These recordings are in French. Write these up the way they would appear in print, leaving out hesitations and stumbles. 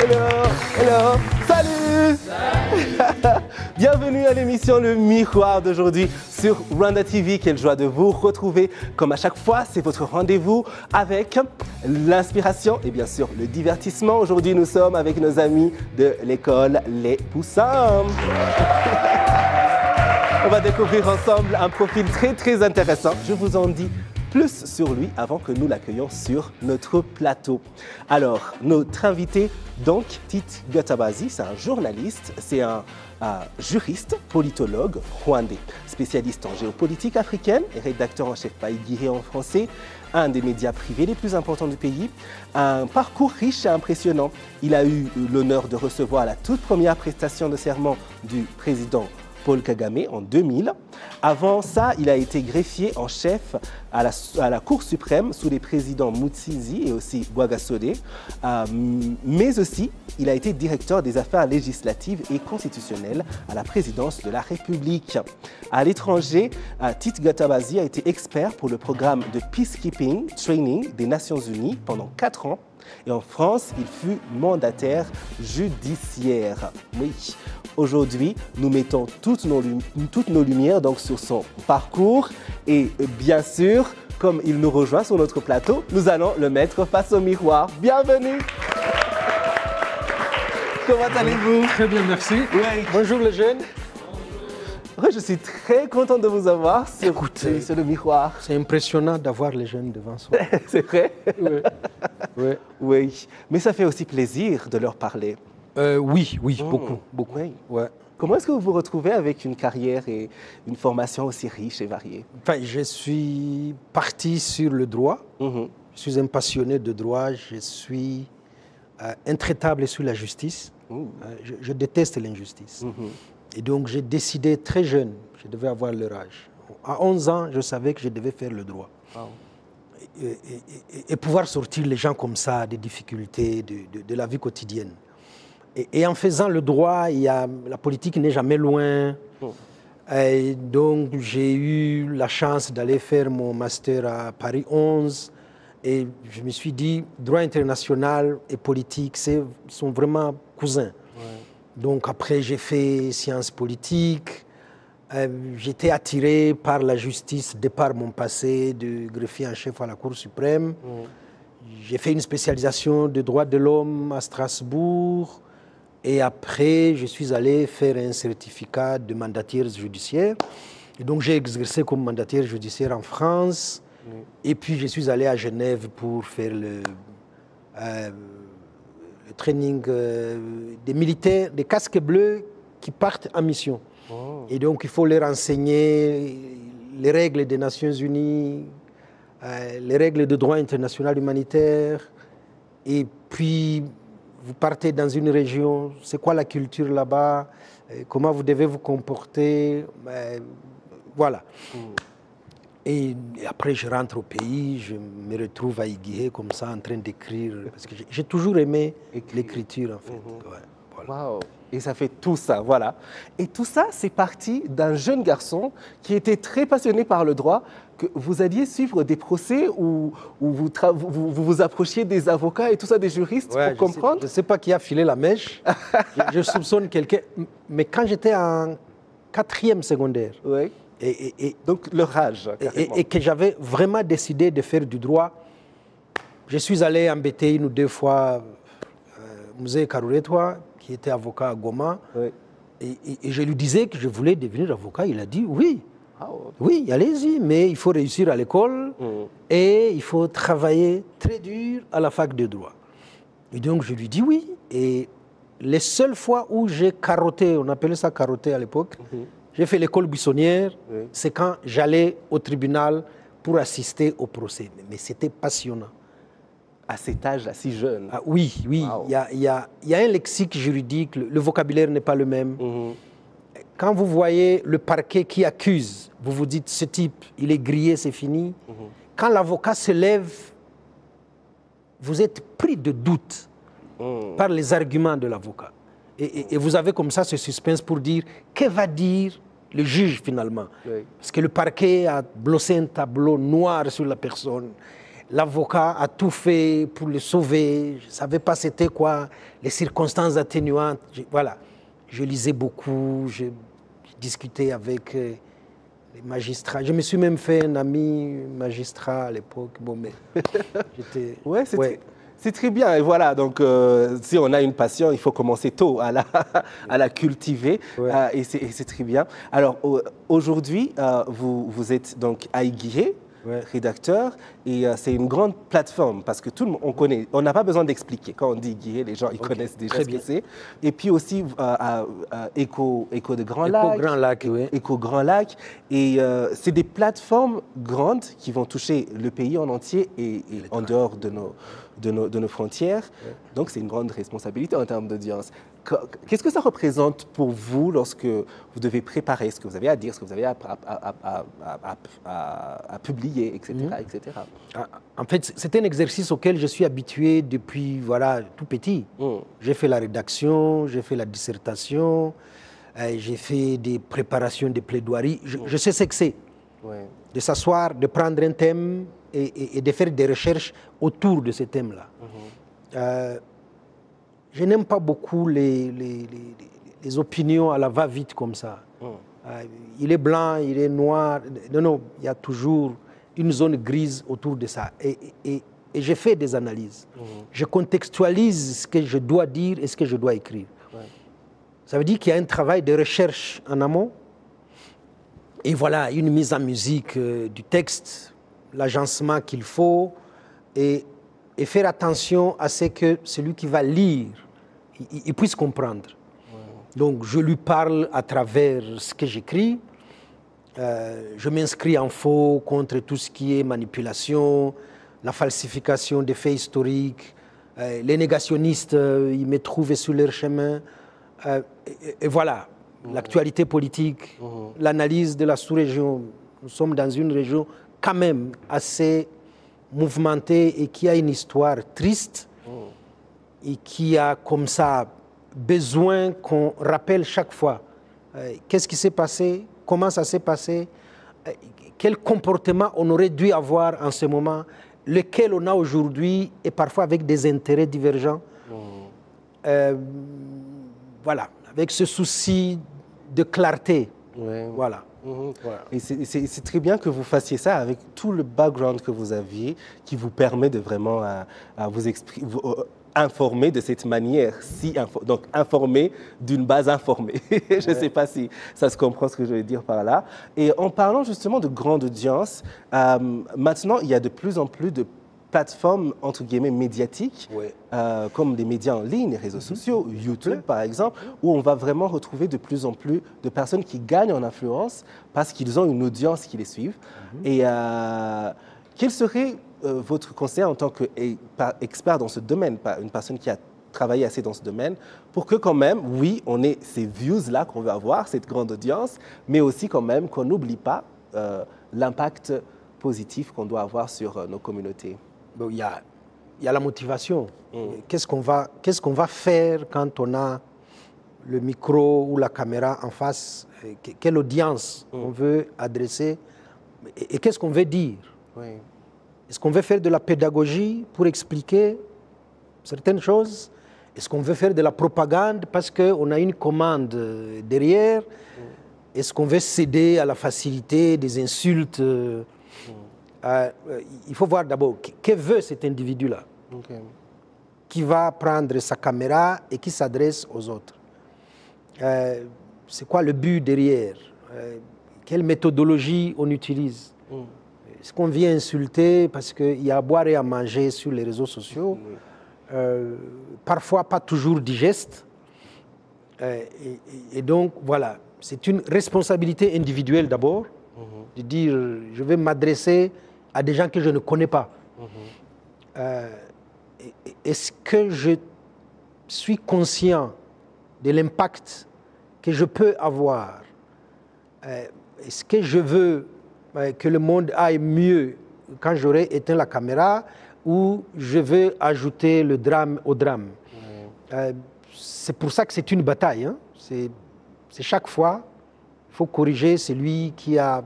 Hello, hello, salut. Bienvenue à l'émission Le Miroir d'aujourd'hui sur Rwanda TV. Quelle joie de vous retrouver. Comme à chaque fois, c'est votre rendez-vous avec l'inspiration et bien sûr le divertissement. Aujourd'hui, nous sommes avec nos amis de l'école Les Poussins. On va découvrir ensemble un profil très intéressant. Je vous en dis plus sur lui avant que nous l'accueillions sur notre plateau. Alors, notre invité, donc, Tite Gatabazi, c'est un journaliste, c'est un juriste, politologue rwandais, spécialiste en géopolitique africaine et rédacteur en chef Païguiré en français, un des médias privés les plus importants du pays, un parcours riche et impressionnant. Il a eu l'honneur de recevoir la toute première prestation de serment du président Paul Kagame en 2000. Avant ça, il a été greffier en chef à la Cour suprême sous les présidents Mutsizi et aussi Bwagasode. Mais aussi, il a été directeur des affaires législatives et constitutionnelles à la présidence de la République. À l'étranger, Tite Gatabazi a été expert pour le programme de Peacekeeping Training des Nations Unies pendant 4 ans. Et en France, il fut mandataire judiciaire. Oui. Aujourd'hui, nous mettons toutes nos lumières donc, sur son parcours et bien sûr, comme il nous rejoint sur notre plateau, nous allons le mettre face au miroir. Bienvenue. Comment allez-vous? Très bien, merci. Ouais. Bonjour les jeunes. Ouais, je suis très content de vous avoir sur le miroir. C'est impressionnant d'avoir les jeunes devant soi. C'est vrai? Oui. Oui. Oui, mais ça fait aussi plaisir de leur parler. Oui, beaucoup. Oui. Ouais. Comment est-ce que vous vous retrouvez avec une carrière et une formation aussi riche et variée? Enfin, je suis parti sur le droit. Je suis un passionné de droit. Je suis intraitable sur la justice. Je déteste l'injustice. Et donc, j'ai décidé très jeune, je devais avoir leur âge. À 11 ans, je savais que je devais faire le droit. Wow. Et pouvoir sortir les gens comme ça des difficultés de la vie quotidienne. Et en faisant le droit, la politique n'est jamais loin. Et donc, j'ai eu la chance d'aller faire mon master à Paris 11. Et je me suis dit, droit international et politique, sont vraiment cousins. Ouais. Donc, après, j'ai fait sciences politiques. J'étais attiré par la justice de par mon passé de greffier en chef à la Cour suprême. J'ai fait une spécialisation de droits de l'homme à Strasbourg. Et après, je suis allé faire un certificat de mandataire judiciaire. Et donc, j'ai exercé comme mandataire judiciaire en France. Et puis, je suis allé à Genève pour faire le training des militaires, des casques bleus qui partent en mission. Et donc, il faut leur enseigner les règles des Nations Unies, les règles de droit international humanitaire. Et puis, vous partez dans une région, c'est quoi la culture là-bas, comment vous devez vous comporter, voilà. Et après, je rentre au pays, je me retrouve à Iguihé comme ça, en train d'écrire, parce que j'ai toujours aimé l'écriture, en fait. Ouais, voilà. Wow. Et ça fait tout ça, voilà. Et tout ça, c'est parti d'un jeune garçon qui était très passionné par le droit, que vous alliez suivre des procès où vous approchiez des avocats et tout ça, des juristes, pour comprendre. Je ne sais pas qui a filé la mèche, je soupçonne quelqu'un, mais quand j'étais en 4e secondaire, et donc leur âge, et que j'avais vraiment décidé de faire du droit, je suis allé embêter 1 ou 2 fois Musée Karuretwa, qui était avocat à Goma, et je lui disais que je voulais devenir avocat. Il a dit oui, oui, allez-y, mais il faut réussir à l'école et il faut travailler très dur à la fac de droit. Et donc je lui dis oui. Et les seules fois où j'ai carotté, on appelait ça carotter à l'époque, j'ai fait l'école buissonnière, c'est quand j'allais au tribunal pour assister au procès. Mais c'était passionnant. À cet âge-là, si jeune. Ah, oui, oui. Il y a un lexique juridique, le vocabulaire n'est pas le même. Quand vous voyez le parquet qui accuse, vous vous dites, ce type, il est grillé, c'est fini. Quand l'avocat se lève, vous êtes pris de doute par les arguments de l'avocat. Et vous avez comme ça ce suspense pour dire, que va dire le juge finalement? Parce que le parquet a blossé un tableau noir sur la personne. l'avocat a tout fait pour le sauver. Je ne savais pas c'était quoi les circonstances atténuantes. Voilà. Je lisais beaucoup, je discutais avec les magistrats. Je me suis même fait un ami magistrat à l'époque. Bon, mais j'étais... Ouais, c'est très bien. Et voilà, donc si on a une passion, il faut commencer tôt à la cultiver. Ouais. Et c'est très bien. Alors aujourd'hui, vous êtes donc Aïguihé, Ouais. rédacteur, et c'est une grande plateforme parce que tout le monde, on connaît, on n'a pas besoin d'expliquer. Quand on dit Guihé, les gens ils connaissent déjà Très ce bien. que c'est. Et puis aussi Écho de Grand Écho Lac. Grand Lac, oui. Écho Grand Lac. Et c'est des plateformes grandes qui vont toucher le pays en entier et en dehors de nos frontières. Ouais. Donc c'est une grande responsabilité en termes d'audience. Qu'est-ce que ça représente pour vous lorsque vous devez préparer ce que vous avez à dire, ce que vous avez à publier, etc., etc. En fait, c'est un exercice auquel je suis habitué depuis tout petit. J'ai fait la rédaction, j'ai fait la dissertation, j'ai fait des préparations de plaidoiries. Je sais ce que c'est. Ouais. De s'asseoir, de prendre un thème et de faire des recherches autour de ce thème-là. Je n'aime pas beaucoup les opinions à la va-vite comme ça. Il est blanc, il est noir. Non, il y a toujours une zone grise autour de ça. Et je fais des analyses. Je contextualise ce que je dois dire et ce que je dois écrire. Ouais. Ça veut dire qu'il y a un travail de recherche en amont. Et voilà, une mise en musique du texte, l'agencement qu'il faut, et faire attention à ce que celui qui va lire, il puisse comprendre. Ouais. Donc, je lui parle à travers ce que j'écris. Je m'inscris en faux contre tout ce qui est manipulation, la falsification des faits historiques. Les négationnistes, ils me trouvent sur leur chemin. Et voilà, l'actualité politique, l'analyse de la sous-région. Nous sommes dans une région quand même assez mouvementée et qui a une histoire triste et qui a comme ça besoin qu'on rappelle chaque fois qu'est-ce qui s'est passé, comment ça s'est passé, quel comportement on aurait dû avoir en ce moment, lequel on a aujourd'hui et parfois avec des intérêts divergents. Voilà, avec ce souci de clarté. Ouais. Voilà. Voilà. Et c'est très bien que vous fassiez ça avec tout le background que vous aviez qui vous permet de vraiment vous informer de cette manière, donc informer d'une base informée. Je ne sais pas si ça se comprend ce que je veux dire par là. Et en parlant justement de grande audience, maintenant il y a de plus en plus de plateformes entre guillemets médiatiques, comme les médias en ligne, les réseaux sociaux, YouTube par exemple, où on va vraiment retrouver de plus en plus de personnes qui gagnent en influence parce qu'ils ont une audience qui les suit. Et quel serait votre conseil en tant qu'expert dans ce domaine, une personne qui a travaillé assez dans ce domaine, pour que quand même, oui, on ait ces views-là qu'on veut avoir, cette grande audience, mais aussi quand même qu'on n'oublie pas l'impact positif qu'on doit avoir sur nos communautés? Bon, il y a la motivation. Qu'est-ce qu'on va faire quand on a le micro ou la caméra en face? Quelle audience on veut adresser? Et qu'est-ce qu'on veut dire? Est-ce qu'on veut faire de la pédagogie pour expliquer certaines choses? Est-ce qu'on veut faire de la propagande parce qu'on a une commande derrière? Est-ce qu'on veut céder à la facilité des insultes? Il faut voir d'abord, que veut cet individu-là qui va prendre sa caméra et qui s'adresse aux autres? C'est quoi le but derrière? Quelle méthodologie on utilise? Est-ce qu'on vient insulter parce qu'il y a à boire et à manger sur les réseaux sociaux? Parfois pas toujours digeste. Et donc, voilà, c'est une responsabilité individuelle d'abord, de dire, je vais m'adresser à des gens que je ne connais pas. Est-ce que je suis conscient de l'impact que je peux avoir? Est-ce que je veux que le monde aille mieux quand j'aurai éteint la caméra, ou je veux ajouter le drame au drame? C'est pour ça que c'est une bataille. Hein? C'est chaque fois, il faut corriger celui qui a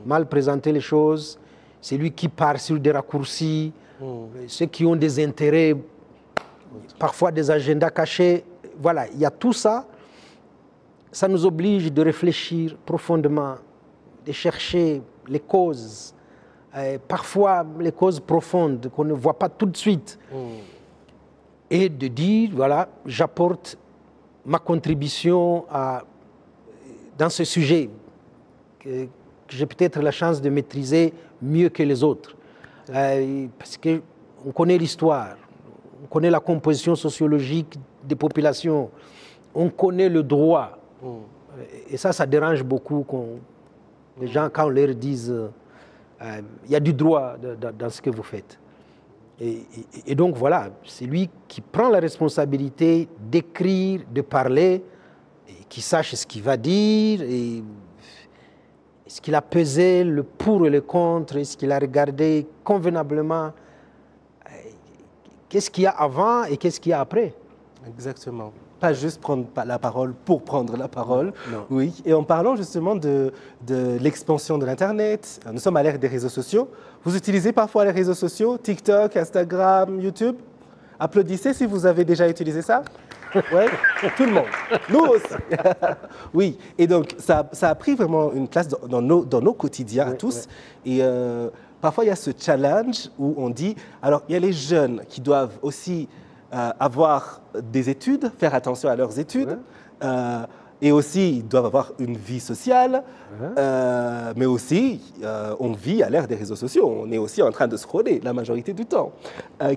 mal présenté les choses, celui qui part sur des raccourcis, ceux qui ont des intérêts, parfois des agendas cachés. Voilà, il y a tout ça. Ça nous oblige de réfléchir profondément, de chercher les causes, parfois les causes profondes qu'on ne voit pas tout de suite. Et de dire, voilà, j'apporte ma contribution dans ce sujet que j'ai peut-être la chance de maîtriser mieux que les autres. Parce qu'on connaît l'histoire, on connaît la composition sociologique des populations, on connaît le droit. Et ça dérange beaucoup les gens quand on leur dit il y a du droit dans ce que vous faites. Et donc voilà, c'est lui qui prend la responsabilité d'écrire, de parler, et qui sache ce qu'il va dire, et est-ce qu'il a pesé le pour et le contre, est-ce qu'il a regardé convenablement qu'est-ce qu'il y a avant et qu'est-ce qu'il y a après. Exactement. Pas juste prendre la parole pour prendre la parole. Non. Oui. Et en parlant justement de l'expansion de l'Internet, nous sommes à l'ère des réseaux sociaux. Vous utilisez parfois les réseaux sociaux, TikTok, Instagram, YouTube? Applaudissez si vous avez déjà utilisé ça. Oui, tout le monde. Nous aussi. Oui, et donc ça a pris vraiment une place dans nos quotidiens à tous. Et parfois, il y a ce challenge où on dit, alors il y a les jeunes qui doivent aussi avoir des études, faire attention à leurs études, et aussi ils doivent avoir une vie sociale, mais aussi on vit à l'ère des réseaux sociaux, on est aussi en train de scroller la majorité du temps.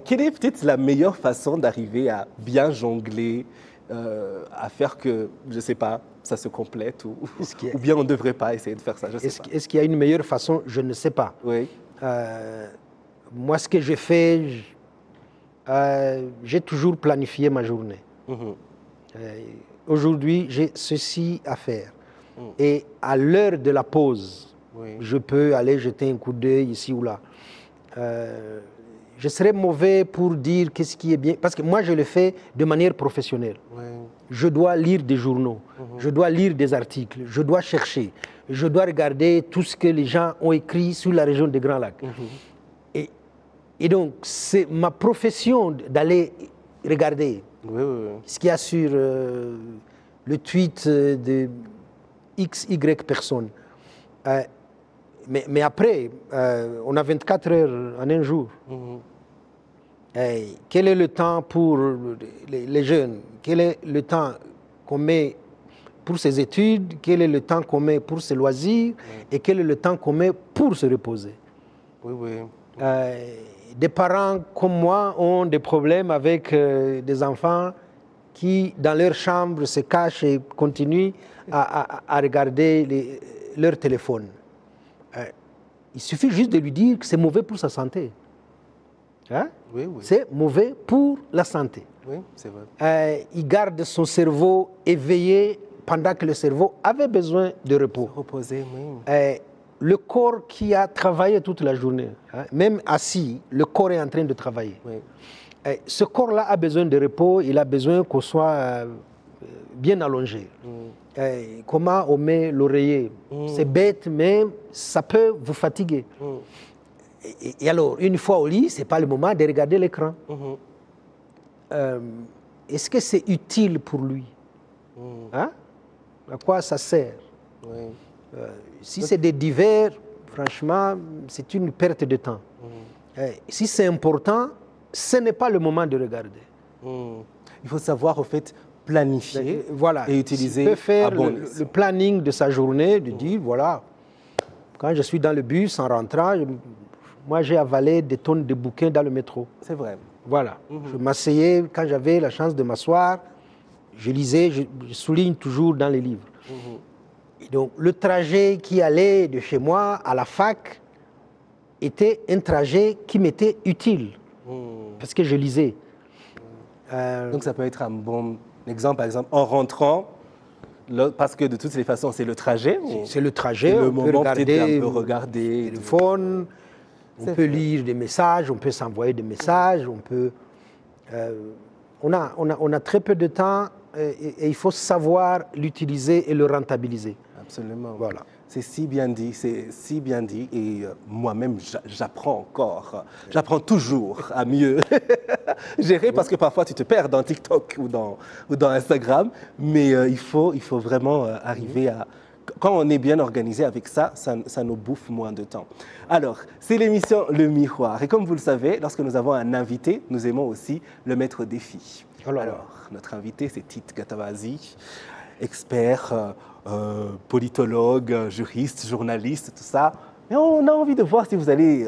Quelle est peut-être la meilleure façon d'arriver à bien jongler, à faire que, je ne sais pas, ça se complète, ou bien on ne devrait pas essayer de faire ça, je sais pas. Est-ce qu'il y a une meilleure façon? Je ne sais pas. Oui. Moi, ce que je fais, j'ai toujours planifié ma journée. Aujourd'hui, j'ai ceci à faire. Et à l'heure de la pause, je peux aller jeter un coup d'œil ici ou là. Je serais mauvais pour dire qu'est-ce qui est bien, parce que moi, je le fais de manière professionnelle. Je dois lire des journaux, je dois lire des articles, je dois chercher, je dois regarder tout ce que les gens ont écrit sur la région des Grands Lacs. Et donc, c'est ma profession d'aller regarder ce qu'il y a sur le tweet de XY personnes. Mais après, on a 24 heures en un jour. Quel est le temps pour les jeunes? Quel est le temps qu'on met pour ses études? Quel est le temps qu'on met pour ses loisirs? Et quel est le temps qu'on met pour se reposer? Des parents comme moi ont des problèmes avec des enfants qui, dans leur chambre, se cachent et continuent à regarder leur téléphone. Il suffit juste de lui dire que c'est mauvais pour sa santé. Hein? C'est mauvais pour la santé. C'est vrai. Il garde son cerveau éveillé pendant que le cerveau avait besoin de repos. Se reposer, Le corps qui a travaillé toute la journée, même assis, le corps est en train de travailler. Ce corps-là a besoin de repos, il a besoin qu'on soit bien allongé. Comment on met l'oreiller? C'est bête, mais ça peut vous fatiguer. Et alors, une fois au lit, ce n'est pas le moment de regarder l'écran. Est-ce que c'est utile pour lui? À quoi ça sert? Si c'est des divers, franchement, c'est une perte de temps. Si c'est important, ce n'est pas le moment de regarder. Il faut savoir, au fait, planifier et utiliser. Il peut faire le planning de sa journée, de dire, voilà, quand je suis dans le bus, en rentrant, moi j'ai avalé des tonnes de bouquins dans le métro. C'est vrai. Voilà. Je m'asseyais, quand j'avais la chance de m'asseoir, je lisais, je souligne toujours dans les livres. Et donc, le trajet qui allait de chez moi à la fac était un trajet qui m'était utile, parce que je lisais. Donc, ça peut être un bon exemple, par exemple, en rentrant, parce que de toutes les façons, c'est le trajet. C'est le trajet, le on moment peut regarder regarder le téléphone, on peut lire des messages, on peut s'envoyer des messages, on peut... on a très peu de temps et il faut savoir l'utiliser et le rentabiliser. Absolument. Voilà. C'est si bien dit, c'est si bien dit. Et moi-même, j'apprends encore. J'apprends toujours à mieux gérer parce que parfois tu te perds dans TikTok ou dans Instagram. Mais il faut vraiment arriver à... Quand on est bien organisé avec ça, ça nous bouffe moins de temps. Alors, c'est l'émission Le Miroir. Et comme vous le savez, lorsque nous avons un invité, nous aimons aussi le mettre au défi. Alors, notre invité, c'est Tite Gatabazi, expert, politologue, juriste, journaliste, tout ça. Mais on a envie de voir si vous allez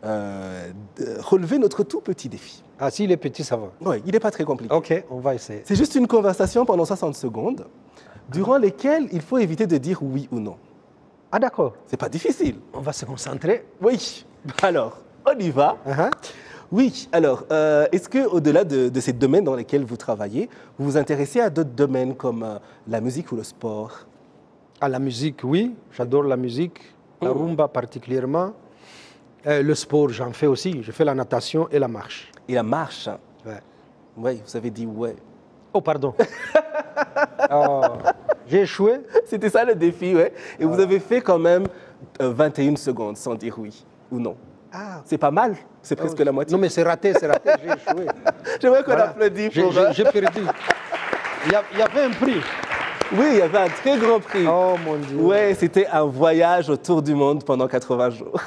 relever notre tout petit défi. Ah, s'il est petit, ça va. Oui, il n'est pas très compliqué. Ok, on va essayer. C'est juste une conversation pendant 60 secondes, durant lesquelles il faut éviter de dire oui ou non. Ah, d'accord. C'est pas difficile. On va se concentrer. Oui. Alors, on y va. Oui, alors, est-ce qu'au-delà de ces domaines dans lesquels vous travaillez, vous vous intéressez à d'autres domaines comme la musique ou le sport? À la musique, oui. J'adore la musique. La rumba particulièrement. Le sport, j'en fais aussi. Je fais la natation et la marche. Et la marche? Ouais. Oui, vous avez dit ouais. Oh, pardon. J'ai échoué. C'était ça le défi, ouais. Et vous avez fait quand même 21 secondes sans dire oui ou non. Ah. C'est pas mal, c'est presque la moitié. Non, mais c'est raté, j'ai échoué. J'aimerais qu'on applaudisse pour... J'ai perdu. Il y avait un prix. Oui, il y avait un très grand prix. Oh mon Dieu. Oui, c'était un voyage autour du monde pendant 80 jours.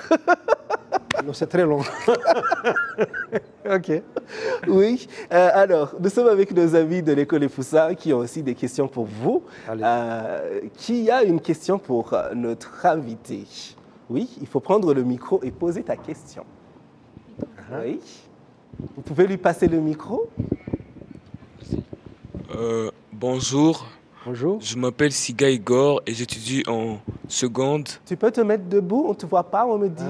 Non, c'est très long. Ok. Oui, alors, nous sommes avec nos amis de l'École Les Poussins qui ont aussi des questions pour vous. Qui a une question pour notre invité? Oui, il faut prendre le micro et poser ta question. Oui. Vous pouvez lui passer le micro? Bonjour. Bonjour. Je m'appelle Siga Igor et j'étudie en seconde. Tu peux te mettre debout, on ne te voit pas, on me dit.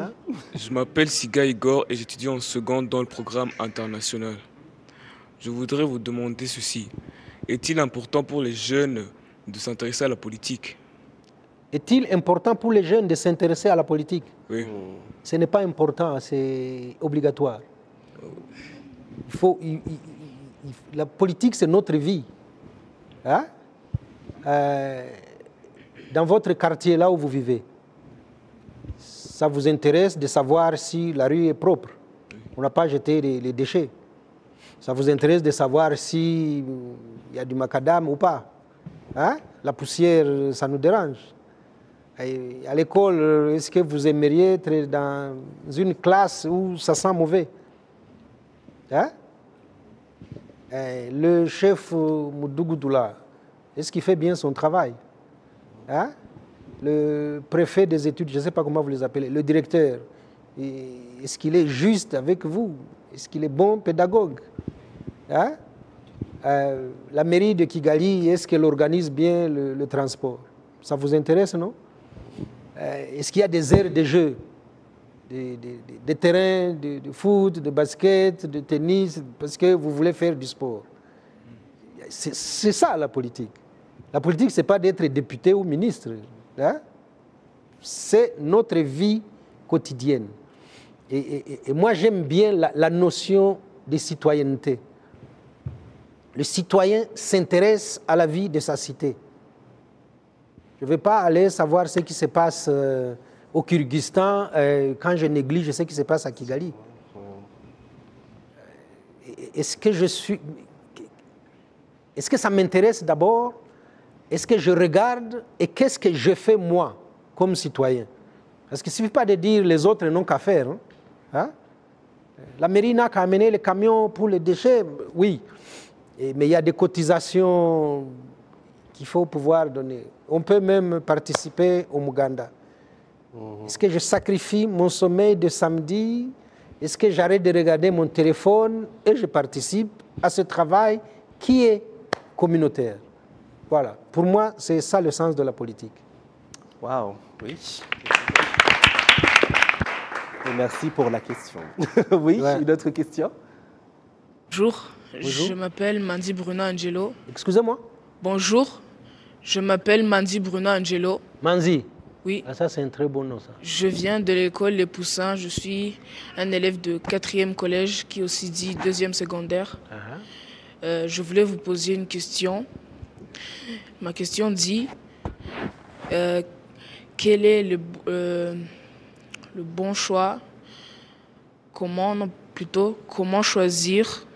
Je m'appelle Siga Igor et j'étudie en seconde dans le programme international. Je voudrais vous demander ceci. Est-il important pour les jeunes de s'intéresser à la politique? Est-il important pour les jeunes de s'intéresser à la politique? Oui. Ce n'est pas important, c'est obligatoire. La politique, c'est notre vie. Hein? Dans votre quartier, là où vous vivez, ça vous intéresse de savoir si la rue est propre. On n'a pas jeté les déchets. Ça vous intéresse de savoir s'il y a du macadam ou pas. Hein? La poussière, ça nous dérange. Et à l'école, est-ce que vous aimeriez être dans une classe où ça sent mauvais? Hein? Le chef Moudougoudou, est-ce qu'il fait bien son travail? Hein? Le préfet des études, je ne sais pas comment vous les appelez, le directeur, est-ce qu'il est juste avec vous? Est-ce qu'il est bon pédagogue? Hein? La mairie de Kigali, est-ce qu'elle organise bien le transport? Ça vous intéresse, non? Est-ce qu'il y a des aires de jeu, des terrains de foot, de basket, de tennis, parce que vous voulez faire du sport? C'est ça la politique. La politique, ce n'est pas d'être député ou ministre. Hein? C'est notre vie quotidienne. Et moi, j'aime bien la notion de citoyenneté. Le citoyen s'intéresse à la vie de sa cité. Je ne vais pas aller savoir ce qui se passe au Kyrgyzstan quand je néglige ce qui se passe à Kigali. Est-ce que ça m'intéresse d'abord? Est-ce que je regarde et qu'est-ce que je fais moi comme citoyen? Parce qu'il ne suffit pas de dire les autres n'ont qu'à faire. Hein? La mairie n'a qu'à amener les camions pour les déchets, oui. Mais il y a des cotisations qu'il faut pouvoir donner. On peut même participer au Muganda. Est-ce que je sacrifie mon sommeil de samedi? Est-ce que j'arrête de regarder mon téléphone et je participe à ce travail qui est communautaire? Voilà. Pour moi, c'est ça le sens de la politique. Waouh, oui. Et merci pour la question. Oui, ouais. Une autre question? Bonjour, je m'appelle Mandy Bruno Angelo. Excusez-moi? Bonjour, je m'appelle Mandy Bruno Angelo. Mandy? Oui. Ah, ça, c'est un très bon nom, ça. Je viens de l'école Les Poussins. Je suis un élève de 4e collège qui aussi dit 2e secondaire. Je voulais vous poser une question. Ma question dit, quel est le bon choix, comment choisir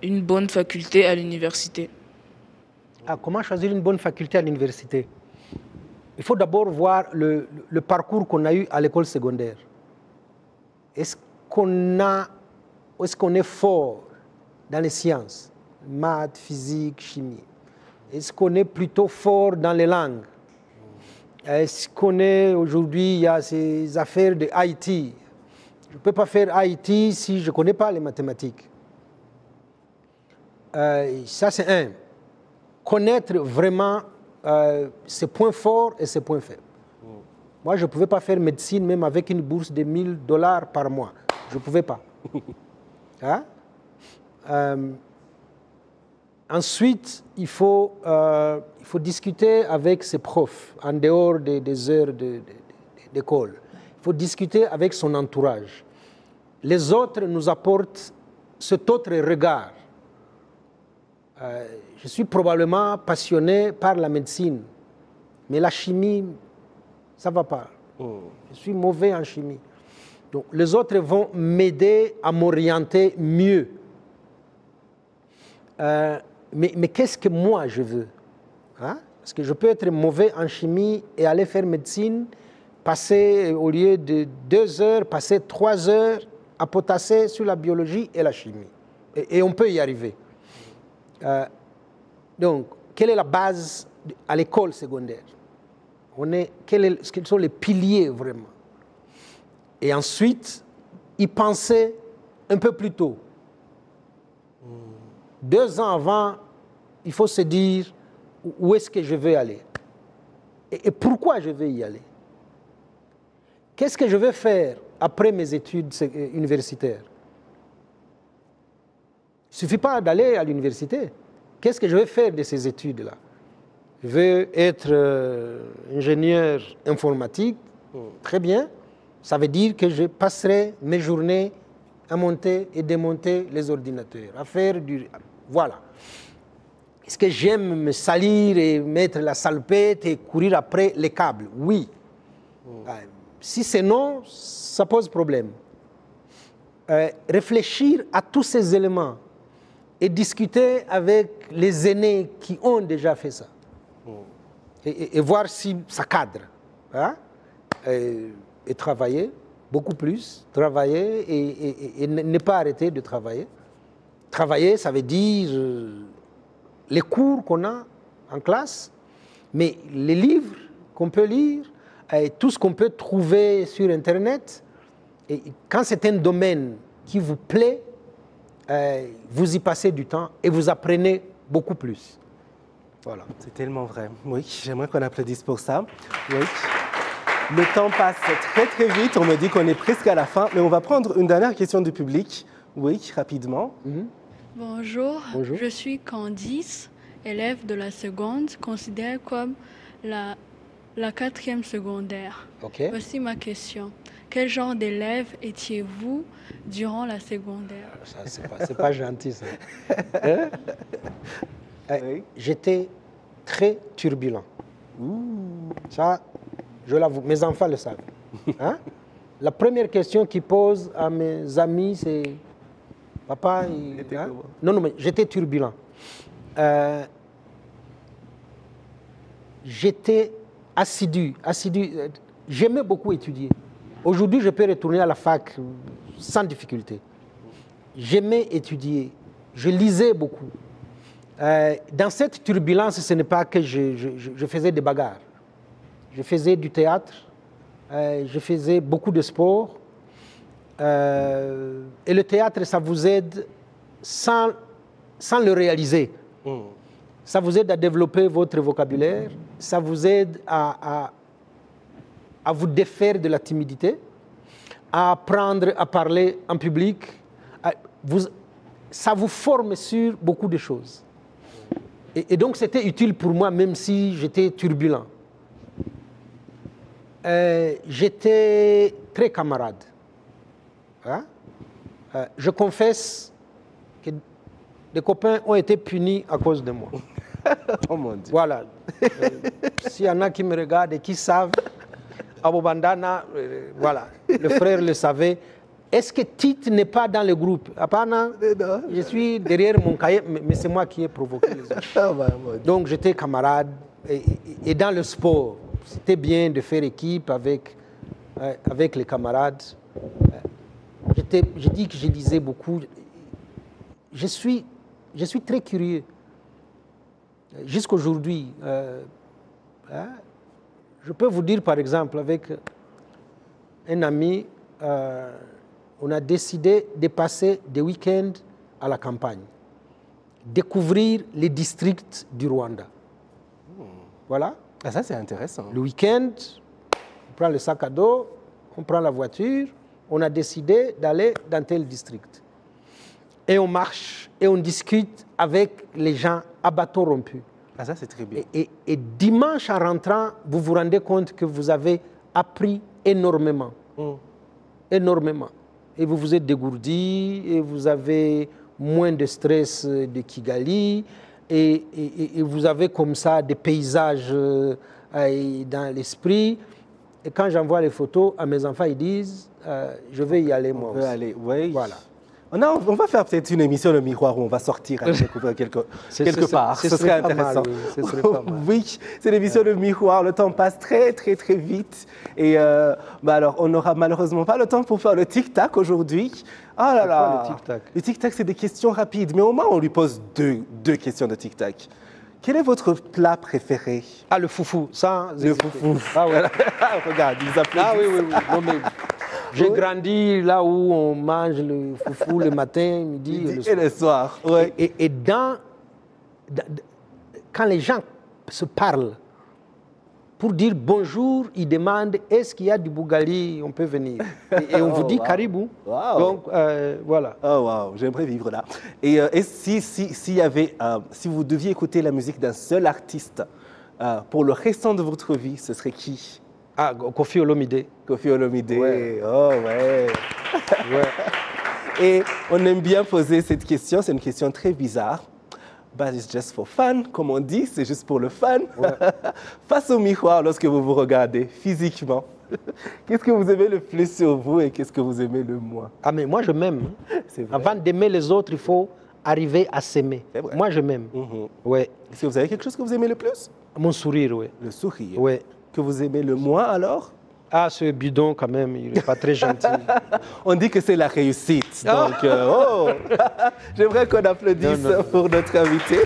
une bonne faculté à l'université. Comment choisir une bonne faculté à l'université? Il faut d'abord voir le parcours qu'on a eu à l'école secondaire. Est-ce qu'on est fort dans les sciences, maths, physique, chimie? Est-ce qu'on est plutôt fort dans les langues? Est-ce qu'on est aujourd'hui, il y a ces affaires de IT? Je ne peux pas faire IT si je ne connais pas les mathématiques. Ça, c'est un. Connaître vraiment ses points forts et ses points faibles. Moi, je ne pouvais pas faire médecine même avec une bourse de $1000 par mois. Je ne pouvais pas. Hein? Ensuite, il faut discuter avec ses profs en dehors des heures d'école. Il faut discuter avec son entourage. Les autres nous apportent cet autre regard. Je suis probablement passionné par la médecine, mais la chimie, ça ne va pas. Je suis mauvais en chimie. Donc, les autres vont m'aider à m'orienter mieux. Mais qu'est-ce que moi je veux? Hein? Parce que je peux être mauvais en chimie et aller faire médecine, passer au lieu de 2 heures, passer 3 heures à potasser sur la biologie et la chimie. Et on peut y arriver. Donc, quelle est la base à l'école secondaire? Quels sont les piliers vraiment? Et ensuite, y penser un peu plus tôt. 2 ans avant, il faut se dire où est-ce que je veux aller et pourquoi je vais y aller. Qu'est-ce que je vais faire après mes études universitaires? Il ne suffit pas d'aller à l'université. Qu'est-ce que je vais faire de ces études-là? Je veux être ingénieur informatique. Très bien. Ça veut dire que je passerai mes journées à monter et démonter les ordinateurs, à faire du... Voilà. Est-ce que j'aime me salir et mettre la salpette et courir après les câbles? Oui. Si c'est non, ça pose problème. Réfléchir à tous ces éléments et discuter avec les aînés qui ont déjà fait ça. Et voir si ça cadre. Hein? Et travailler beaucoup plus, travailler et ne pas arrêter de travailler. Travailler, ça veut dire les cours qu'on a en classe, mais les livres qu'on peut lire, et tout ce qu'on peut trouver sur Internet. Et quand c'est un domaine qui vous plaît, vous y passez du temps et vous apprenez beaucoup plus. Voilà. C'est tellement vrai. Oui, j'aimerais qu'on applaudisse pour ça. Oui. Le temps passe très très vite, on me dit qu'on est presque à la fin, mais on va prendre une dernière question du public. Oui, rapidement. Bonjour. Bonjour. Je suis Candice, élève de la seconde, considérée comme la 4e secondaire. OK. Voici ma question. Quel genre d'élève étiez-vous durant la secondaire? Ça, c'est pas gentil, ça. Oui. J'étais très turbulent. Ça, je l'avoue, mes enfants le savent. Hein? La première question qu'ils posent à mes amis, c'est « Papa, hein? » Non, mais j'étais turbulent. J'étais assidu. J'aimais beaucoup étudier. Aujourd'hui, je peux retourner à la fac sans difficulté. J'aimais étudier. Je lisais beaucoup. Dans cette turbulence, ce n'est pas que je faisais des bagarres. Je faisais du théâtre, je faisais beaucoup de sport. Et le théâtre, ça vous aide sans le réaliser. Ça vous aide à développer votre vocabulaire, ça vous aide à vous défaire de la timidité, à apprendre à parler en public. Ça vous forme sur beaucoup de choses. Et donc, c'était utile pour moi, même si j'étais turbulent. J'étais très camarade. Hein? Je confesse que des copains ont été punis à cause de moi. Oh mon Dieu. Voilà. S'il y en a qui me regardent et qui savent, Abou Bandana, voilà, le frère le savait. Est-ce que Tite n'est pas dans le groupe? Apana, je suis derrière mon cahier, mais c'est moi qui ai provoqué les autres. Donc j'étais camarade. Et dans le sport, c'était bien de faire équipe avec les camarades. Je dis que je lisais beaucoup. Je suis très curieux. Jusqu'aujourd'hui, je peux vous dire par exemple, avec un ami, on a décidé de passer des week-ends à la campagne, découvrir les districts du Rwanda. Voilà. Ah, ça, c'est intéressant. Le week-end, on prend le sac à dos, on prend la voiture, on a décidé d'aller dans tel district. Et on marche et on discute avec les gens à bâton rompu. Ah, ça, c'est très bien. Et dimanche, en rentrant, vous vous rendez compte que vous avez appris énormément. Énormément. Et vous vous êtes dégourdi, et vous avez moins de stress de Kigali, et vous avez comme ça des paysages dans l'esprit. Et quand j'envoie les photos à mes enfants, ils disent je vais y aller moi aussi. Aller, oui. Voilà. On va faire peut-être une émission Le Miroir où on va sortir et découvrir quelque part. Ce serait intéressant. Oui, c'est l'émission Le Miroir. Le temps passe très, très, très vite. Et alors, on n'aura malheureusement pas le temps pour faire le tic-tac aujourd'hui. Ah là là. Le tic-tac? Le tic-tac, c'est des questions rapides. Mais au moins, on lui pose deux questions de tic-tac. Quel est votre plat préféré? Ah, le foufou. Ça, le foufou. Ah ouais. Regarde, ils applaudissent. Ah oui, oui, oui. Non, mais j'ai grandi là où on mange le foufou le matin, midi et le soir. Ouais. Et quand les gens se parlent, pour dire bonjour, ils demandent est-ce qu'il y a du bougali, on peut venir. Et on vous dit caribou. Wow. Donc, voilà. Oh, wow, j'aimerais vivre là. Et si vous deviez écouter la musique d'un seul artiste pour le restant de votre vie, ce serait qui? Ah, Koffi Olomide. Koffi Olomide, ouais. Oh ouais. Et on aime bien poser cette question, c'est une question très bizarre. But it's just for fun, comme on dit, c'est juste pour le fun. Ouais. Face au miroir, lorsque vous vous regardez physiquement, qu'est-ce que vous aimez le plus sur vous et qu'est-ce que vous aimez le moins? Ah mais moi je m'aime. Avant d'aimer les autres, il faut arriver à s'aimer. Moi je m'aime. Ouais. Est-ce que vous avez quelque chose que vous aimez le plus? Mon sourire, oui. Le sourire? Oui. Que vous aimez le moins alors? Ah, ce bidon quand même, il n'est pas très gentil. On dit que c'est la réussite. Donc, j'aimerais qu'on applaudisse pour notre invité.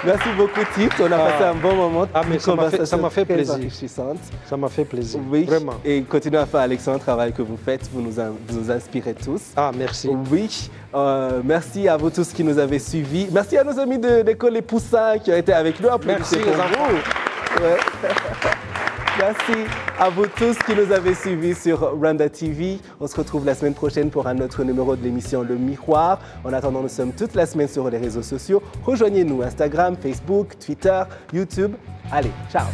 Merci beaucoup, Tite. On a passé un bon moment. Ah, mais ça m'a fait plaisir. Enrichissante. Ça m'a fait plaisir. Oui, vraiment. Et continuez à faire l'excellent travail que vous faites. Vous nous inspirez tous. Ah, merci. Oui. Merci à vous tous qui nous avez suivis. Merci à nos amis de l'école Les Poussins qui ont été avec nous. Merci les enfants. Ouais. Merci à vous tous qui nous avez suivis sur Rwanda TV. On se retrouve la semaine prochaine pour un autre numéro de l'émission Le Miroir. En attendant, nous sommes toute la semaine sur les réseaux sociaux. Rejoignez-nous Instagram, Facebook, Twitter, YouTube. Allez, ciao.